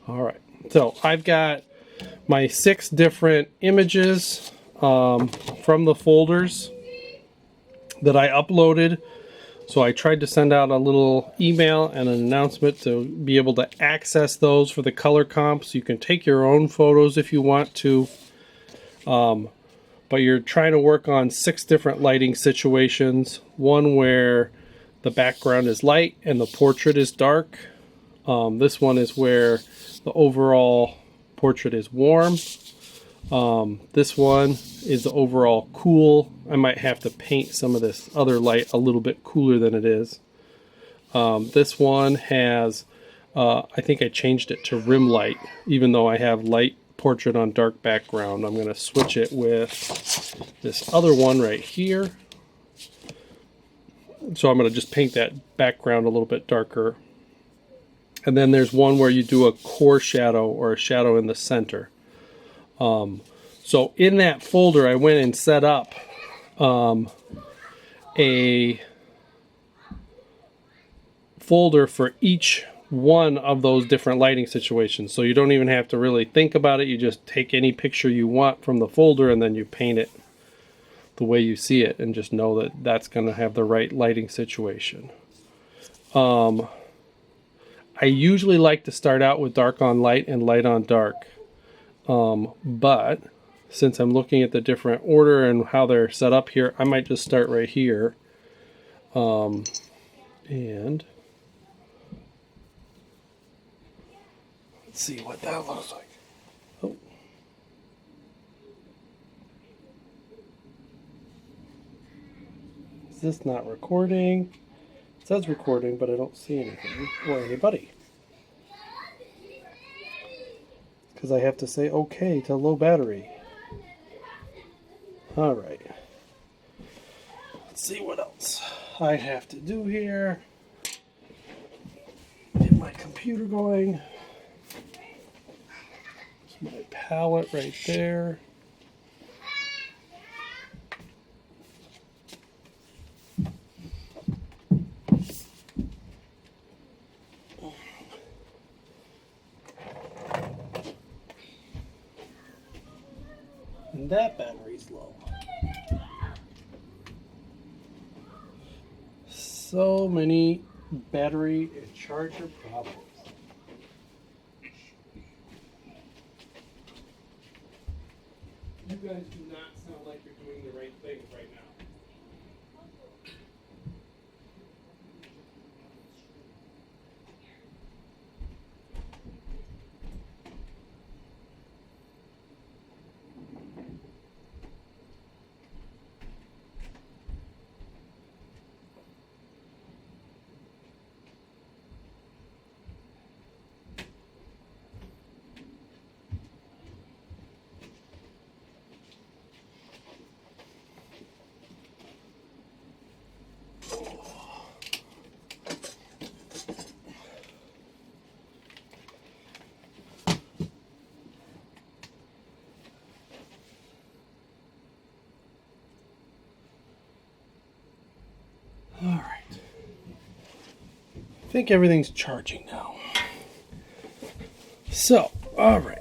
All right, so I've got my 6 different images from the folders that I uploaded. So I tried to send out a little email and an announcement to be able to access those for the color comps. You can take your own photos if you want to, but you're trying to work on 6 different lighting situations. One where the background is light and the portrait is dark. This one is where the overall portrait is warm. This one is the overall cool. I might have to paint some of this other light a little bit cooler than it is. This one has, I think I changed it to rim light, even though I have light portrait on dark background. I'm going to switch it with this other one right here. So I'm going to just paint that background a little bit darker. And then there's one where you do a core shadow or a shadow in the center. So in that folder, I went and set up a folder for each one of those different lighting situations. So you don't even have to really think about it. You just take any picture you want from the folder and then you paint it the way you see it and just know that that's going to have the right lighting situation. I usually like to start out with dark on light and light on dark. But since I'm looking at the different order and how they're set up here, I might just start right here. And let's see what that looks like. Oh. Is this not recording? It says recording, but I don't see anything or anybody. Because I have to say okay to low battery. All right. Let's see what else I have to do here. Get my computer going. There's my palette right there. And that battery's low. So many battery and charger problems. You guys do not sound like you're doing the right things right now. All right. I think everything's charging now. So, all right.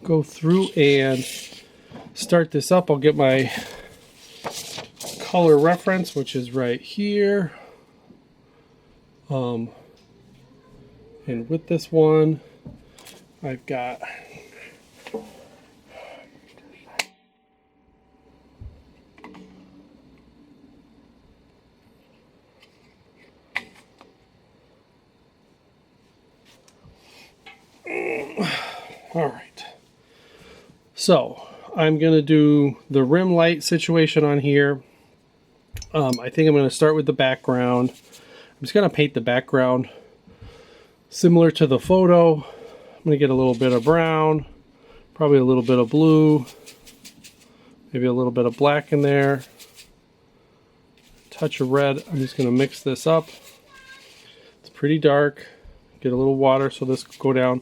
Go through and start this up. I'll get my color reference, which is right here. And with this one, I've got all right. So I'm going to do the rim light situation on here. I think I'm going to start with the background. I'm just going to paint the background similar to the photo. I'm going to get a little bit of brown, probably a little bit of blue, maybe a little bit of black in there, touch of red. I'm just going to mix this up. It's pretty dark. Get a little water so this can go down.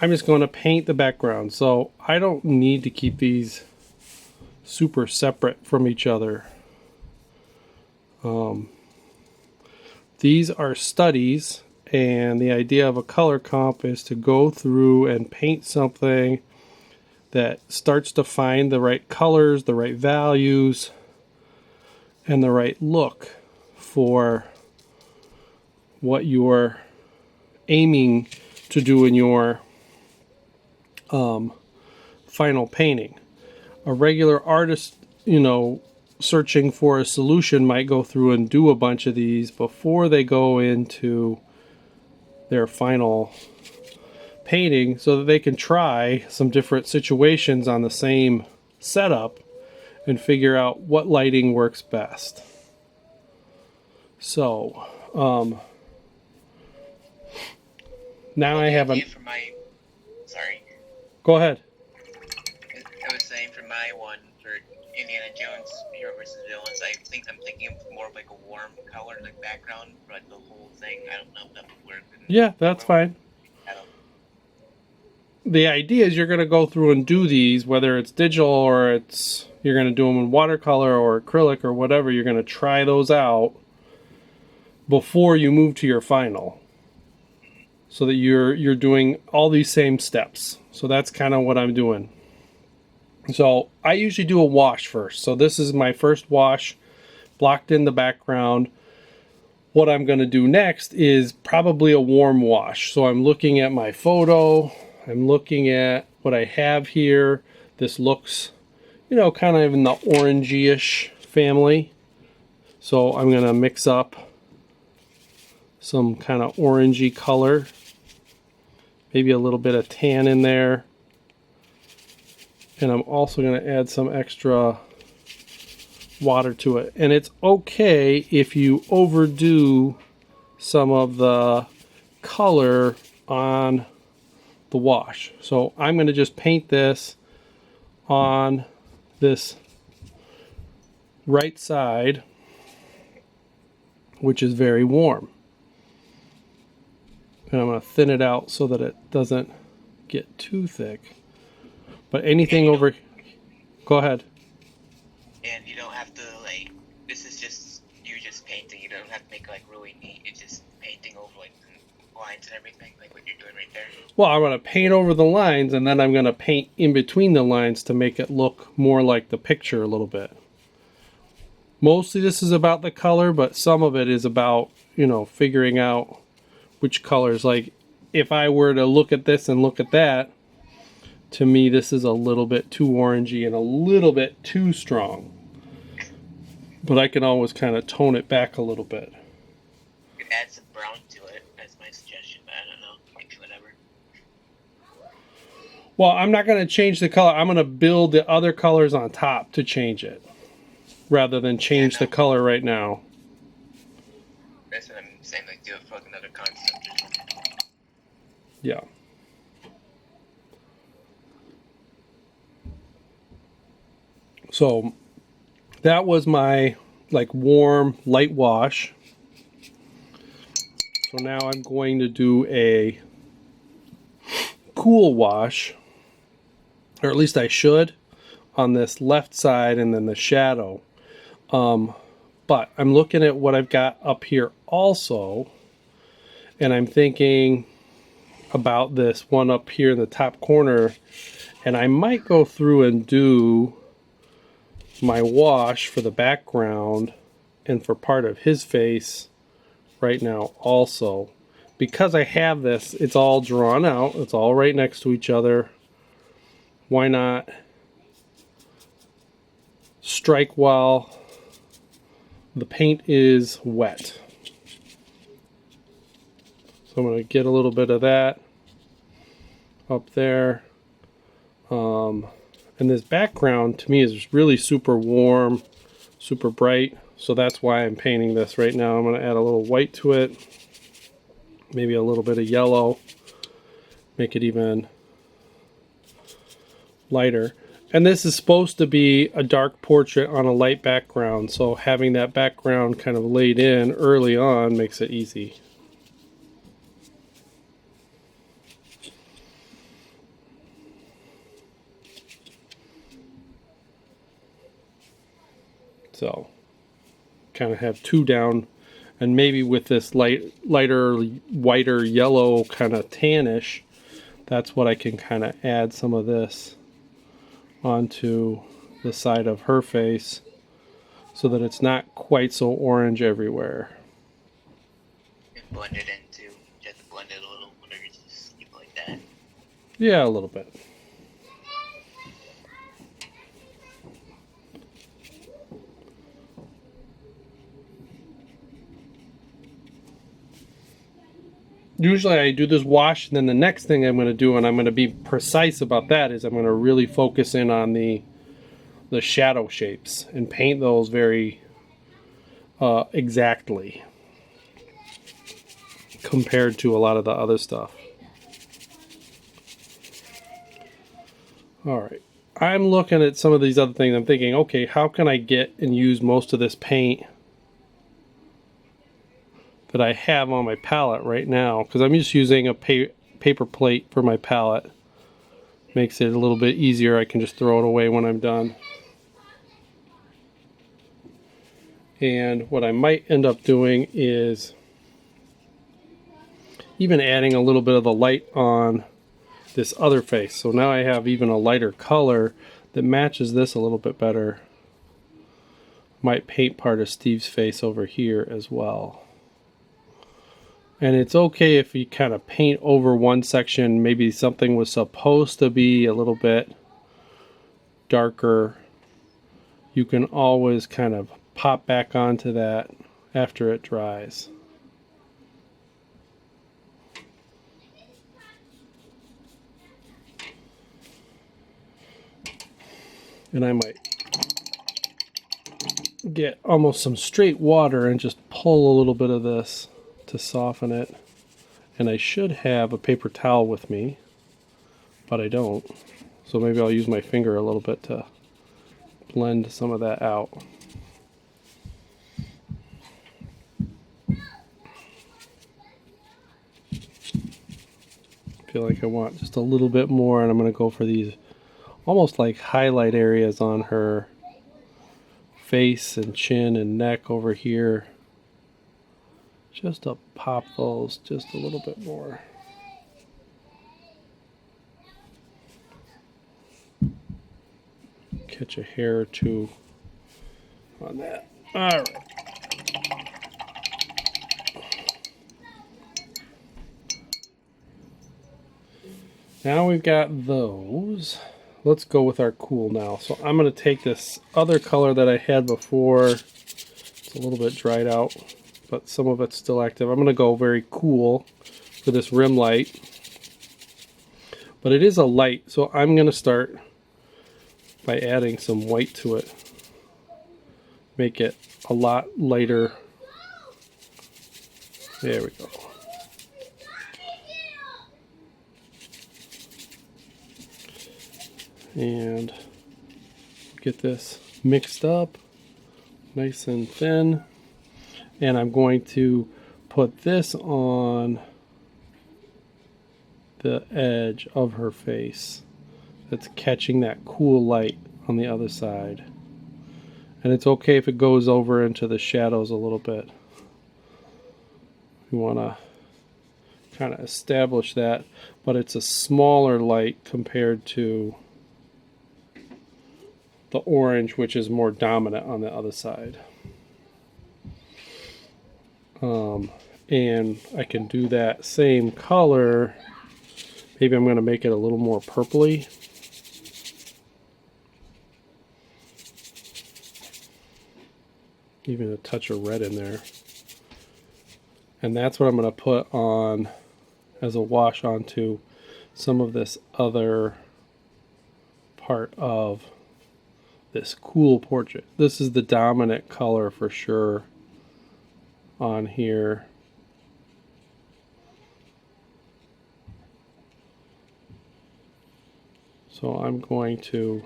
I'm just going to paint the background. So I don't need to keep these super separate from each other. These are studies, and the idea of a color comp is to go through and paint something that starts to find the right colors, the right values, and the right look for what you're aiming to do in your final painting. A regular artist, searching for a solution might go through and do a bunch of these before they go into their final painting so that they can try some different situations on the same setup and figure out what lighting works best. So, now I have a... For my, sorry. Go ahead. I was saying for my one, for Indiana Jones Hero versus Villains, I'm thinking of more of like a warm color, like background, for like the whole thing. I don't know if that would work. Yeah, that's fine. The idea is you're going to go through and do these, whether it's digital or you're going to do them in watercolor or acrylic or whatever. You're going to try those out before you move to your final, so that you're doing all these same steps. So that's kind of what I'm doing. So I usually do a wash first. So this is my first wash, blocked in the background. What I'm going to do next is probably a warm wash. So I'm looking at my photo. I'm looking at what I have here. This looks, kind of in the orangey-ish family. So I'm going to mix up some kind of orangey color. Maybe a little bit of tan in there. And I'm also going to add some extra water to it. And it's okay if you overdo some of the color on the wash. So I'm going to just paint this on this right side, which is very warm. And I'm going to thin it out so that it doesn't get too thick. But anything over... Go ahead. And you don't have to, this is just, you just painting. You don't have to make it, really neat. It's just painting over, the lines and everything, like what you're doing right there. Well, I'm going to paint over the lines, and then I'm going to paint in between the lines to make it look more like the picture a little bit. Mostly this is about the color, but some of it is about, figuring out which colors. Like, if I were to look at this and look at that, to me this is a little bit too orangey and a little bit too strong. But I can always kind of tone it back a little bit. You could add some brown to it, that's my suggestion, but I don't know, whatever. Well, I'm not going to change the color. I'm going to build the other colors on top to change it, rather than change the color right now. That's what I'm saying, do it for another concept or something. Yeah. So that was my warm light wash. So now I'm going to do a cool wash, or at least I should, on this left side and then the shadow. But I'm looking at what I've got up here also, and I'm thinking about this one up here in the top corner, and I might go through and do my wash for the background and for part of his face right now also. Because I have this, it's all drawn out, it's all right next to each other. Why not strike while the paint is wet? So I'm going to get a little bit of that up there. And this background to me is really super warm, super bright. So that's why I'm painting this right now. I'm going to add a little white to it, maybe a little bit of yellow, make it even lighter. And this is supposed to be a dark portrait on a light background, so having that background kind of laid in early on makes it easy. So kind of have two down, And maybe with this lighter, whiter yellow kind of tannish, that's what I can kind of add some of this onto the side of her face so that it's not quite so orange everywhere. And blend it into, just blend it a little, or just keep it like that. Yeah, a little bit. Usually I do this wash, and then the next thing I'm going to do, and I'm going to be precise about that, is I'm going to really focus in on the shadow shapes and paint those very exactly compared to a lot of the other stuff. All right, I'm looking at some of these other things. I'm thinking, okay, how can I get and use most of this paint that I have on my palette right now? Because I'm just using a paper plate for my palette. Makes it a little bit easier. I can just throw it away when I'm done. And what I might end up doing is even adding a little bit of the light on this other face. So now I have even a lighter color that matches this a little bit better. Might paint part of Steve's face over here as well. And it's okay if you kind of paint over one section. Maybe something was supposed to be a little bit darker. You can always kind of pop back onto that after it dries. And I might get almost some straight water and just pull a little bit of this to soften it. And I should have a paper towel with me, but I don't. So maybe I'll use my finger a little bit to blend some of that out. I feel like I want just a little bit more, and I'm going to go for these almost like highlight areas on her face and chin and neck over here. Just to pop those just a little bit more. Catch a hair or two on that. All right. Now we've got those. Let's go with our cool now. So I'm going to take this other color that I had before. It's a little bit dried out, but some of it's still active. I'm going to go very cool for this rim light. But it is a light, so I'm going to start by adding some white to it. Make it a lot lighter. There we go. And get this mixed up nice and thin, and I'm going to put this on the edge of her face that's catching that cool light on the other side. And it's okay if it goes over into the shadows a little bit. You want to kind of establish that, but it's a smaller light compared to the orange, which is more dominant on the other side. And I can do that same color. Maybe I'm going to make it a little more purpley. Even a touch of red in there. And that's what I'm going to put on as a wash onto some of this other part of this cool portrait. This is the dominant color for sure on here. So I'm going to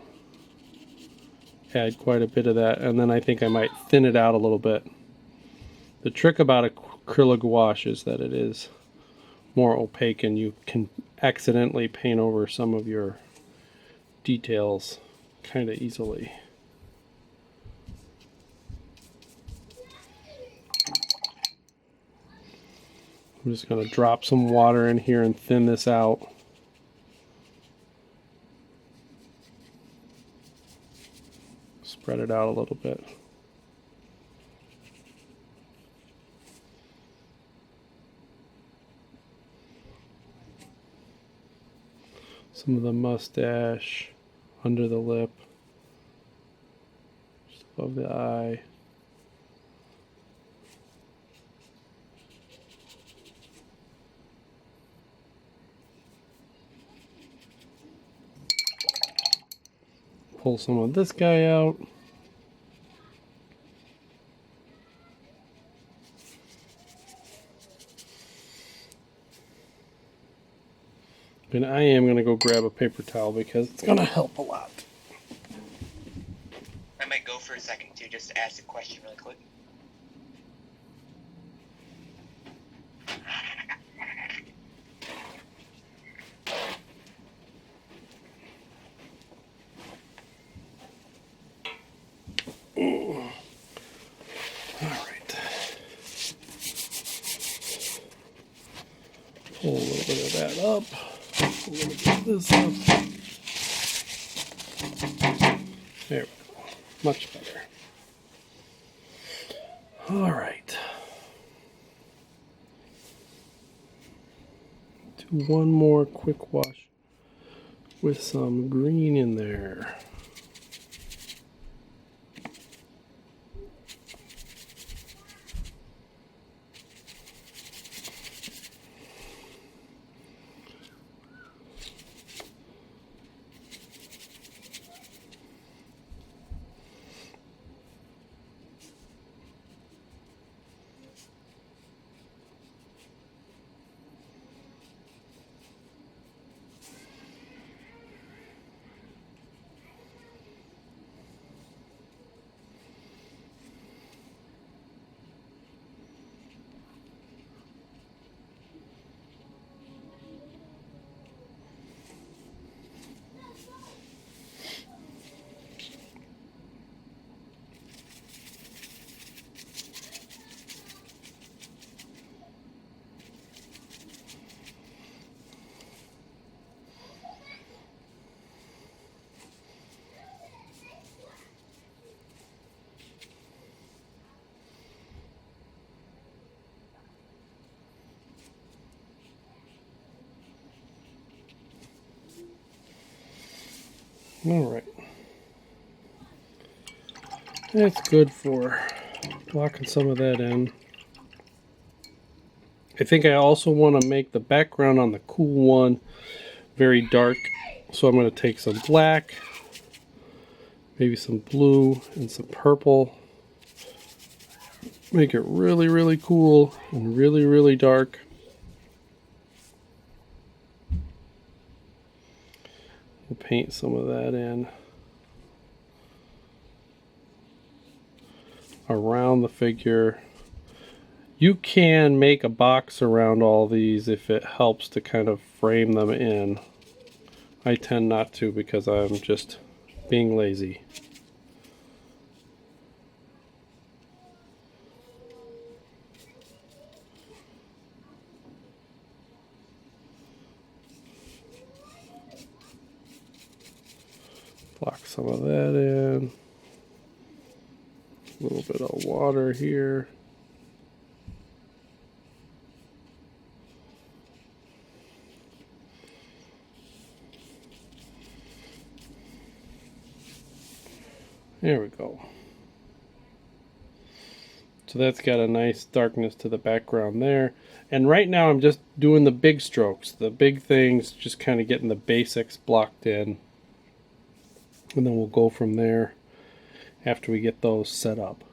add quite a bit of that, and then I think I might thin it out a little bit. The trick about acrylic wash is that it is more opaque and you can accidentally paint over some of your details kind of easily. I'm just going to drop some water in here and thin this out. Spread it out a little bit. Some of the mustache under the lip, just above the eye. Pull some of this guy out. And I am going to go grab a paper towel because it's going to help a lot. I might go for a second too, just to ask a question really quick. Alright. Pull a little bit of that up. A little bit of this up. There we go. Much better. Alright. Do one more quick wash with some green in there. Alright. That's good for blocking some of that in. I think I also want to make the background on the cool one very dark. So I'm going to take some black, maybe some blue, and some purple. Make it really, really cool and really, really dark. We'll paint some of that in around the figure. You can make a box around all these if it helps to kind of frame them in. I tend not to because I'm just being lazy. Block some of that in. A little bit of water here. There we go. So that's got a nice darkness to the background there. And right now I'm just doing the big strokes, the big things, just kind of getting the basics blocked in. And then we'll go from there after we get those set up.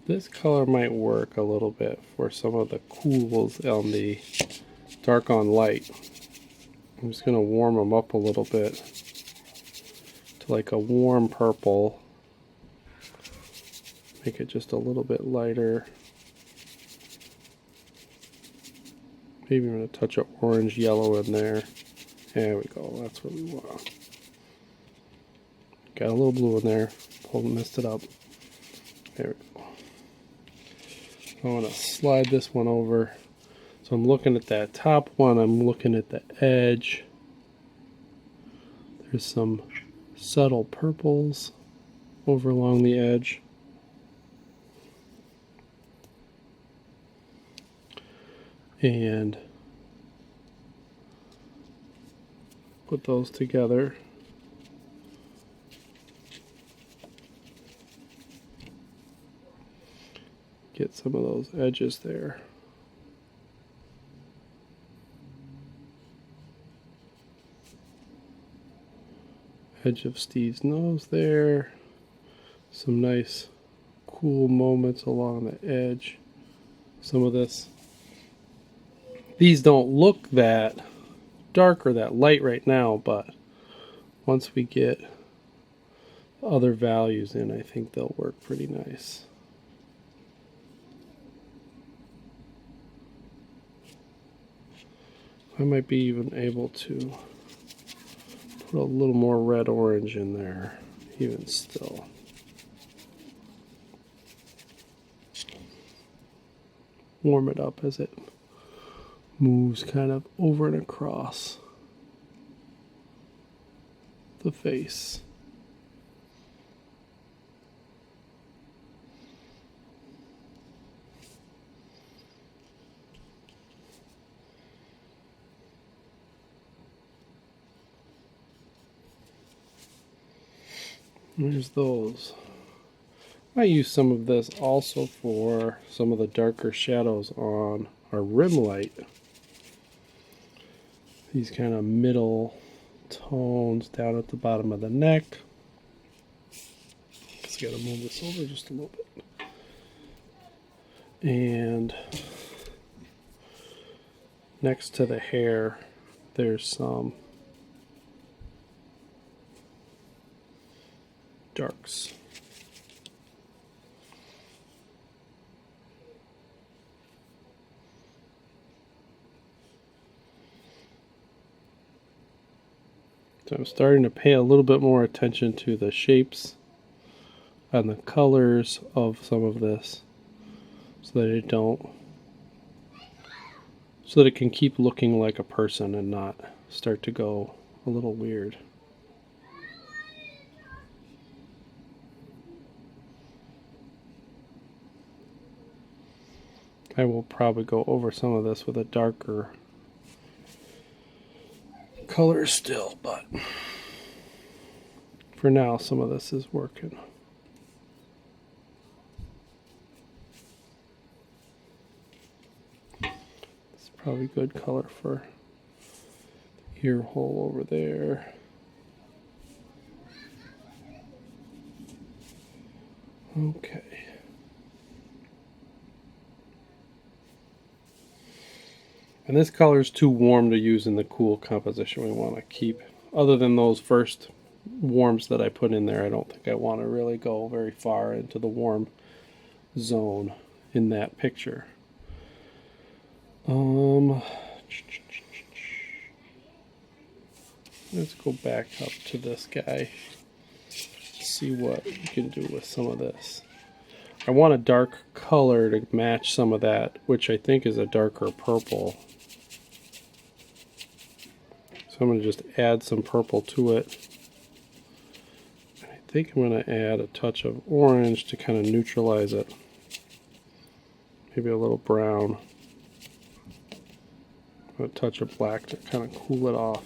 This color might work a little bit for some of the cools on the dark on light. I'm just going to warm them up a little bit to like a warm purple. Make it just a little bit lighter. Maybe even a touch of orange yellow in there. There we go, that's what we want. Got a little blue in there, messed it up. There we go. I want to slide this one over. So I'm looking at that top one. I'm looking at the edge. There's some subtle purples over along the edge. And put those together. Get some of those edges there. Edge of Steve's nose there. Some nice cool moments along the edge. Some of this. These don't look that dark or that light right now, but once we get other values in, I think they'll work pretty nice. I might be even able to put a little more red orange in there, even still. Warm it up as it moves kind of over and across the face. There's those. I use some of this also for some of the darker shadows on our rim light. These kind of middle tones down at the bottom of the neck. Just gotta move this over just a little bit. And next to the hair, there's some darks. So I'm starting to pay a little bit more attention to the shapes and the colors of some of this so that it can keep looking like a person and not start to go a little weird. I will probably go over some of this with a darker color still, but for now some of this is working. It's probably good color for the ear hole over there. Okay. And this color is too warm to use in the cool composition we want to keep. Other than those first warms that I put in there, I don't think I want to really go very far into the warm zone in that picture. Let's go back up to this guy. See what we can do with some of this. I want a dark color to match some of that, which I think is a darker purple. So I'm going to just add some purple to it. I think I'm going to add a touch of orange to kind of neutralize it. Maybe a little brown. A touch of black to kind of cool it off.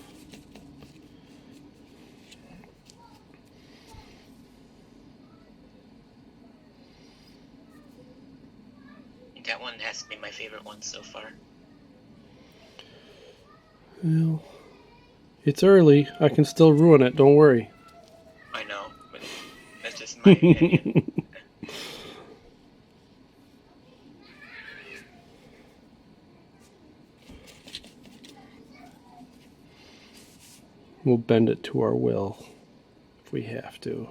That one has been my favorite one so far. Well, it's early. I can still ruin it. Don't worry. I know, but that's just my opinion. We'll bend it to our will if we have to.